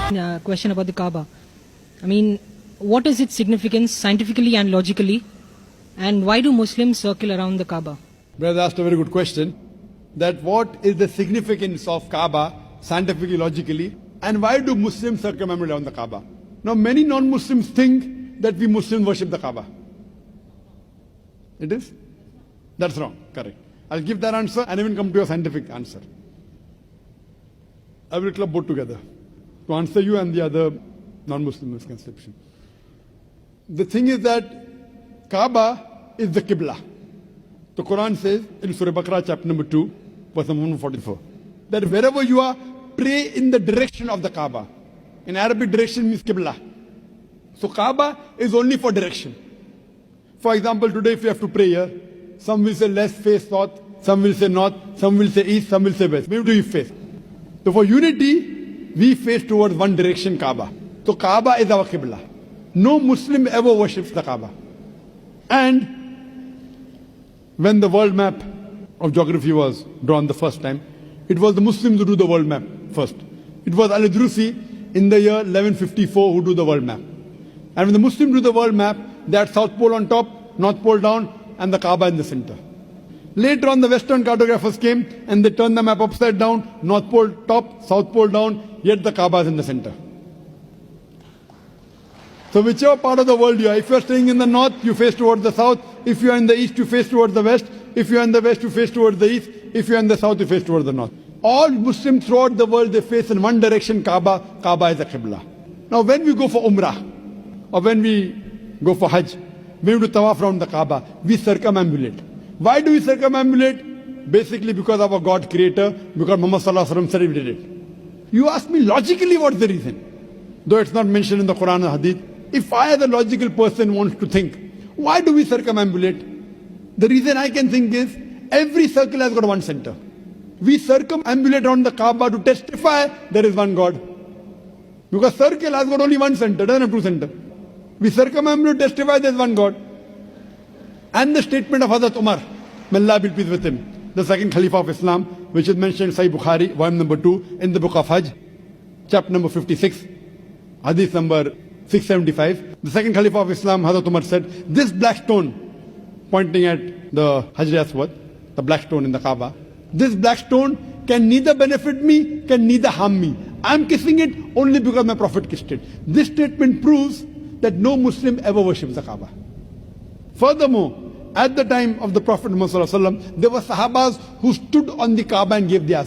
Question about the Kaaba. I mean, what is its significance scientifically and logically? And why do Muslims circle around the Kaaba? Brother asked a very good question. That what is the significance of Kaaba scientifically, logically, and why do Muslims circumambulate around the Kaaba? Now, many non-Muslims think that we Muslims worship the Kaaba. It is? That's wrong. Correct. I'll give that answer and even come to a scientific answer. I will club both together to answer you and the other non-Muslim misconception. The thing is that Kaaba is the Qibla. The Quran says in Surah Baqarah chapter number 2, verse number 144, that wherever you are, pray in the direction of the Kaaba. In Arabic, direction means Qibla. So Kaaba is only for direction. For example, today if you have to pray here, some will say left face north, some will say north, some will say east, some will say west. Where do you face? So for unity, we face towards one direction, Kaaba. So Kaaba is our Qibla. No Muslim ever worships the Kaaba. And when the world map of geography was drawn the first time, it was the Muslims who do the world map first. It was Al-Idrusi in the year 1154 who do the world map. And when the Muslims do the world map, they had South Pole on top, North Pole down, and the Kaaba in the center. Later on, the Western cartographers came and they turned the map upside down, North Pole top, South Pole down, yet the Kaaba is in the center. So whichever part of the world you are, if you are staying in the north, you face towards the south. If you are in the east, you face towards the west. If you are in the west, you face towards the east. If you are in the south, you face towards the north. All Muslims throughout the world, they face in one direction, Kaaba. Kaaba is the Qibla. Now when we go for Umrah, or when we go for Hajj, when we do Tawaf around the Kaaba, we circumambulate. Why do we circumambulate? Basically because of our God creator, because Muhammad Sallallahu Alaihi Wasallam said we did it. You ask me logically what's the reason? Though it's not mentioned in the Quran and Hadith. If I as a logical person wants to think, why do we circumambulate? The reason I can think is, every circle has got one center. We circumambulate around the Kaaba to testify there is one God. Because circle has got only one center, doesn't have two centers. We circumambulate to testify there is one God. And the statement of Hazrat Umar, may Allah be pleased with him, the second Khalifa of Islam, which is mentioned in Sahih Bukhari, volume number 2, in the book of Hajj, chapter number 56, hadith number 675. The second Khalifa of Islam, Hazrat Umar said, this black stone, pointing at the Hajar Aswad, the black stone in the Kaaba, this black stone can neither benefit me, can neither harm me. I am kissing it only because my Prophet kissed it. This statement proves that no Muslim ever worships the Kaaba. Furthermore, at the time of the Prophet Muhammad, there were Sahabas who stood on the Kaaba and gave their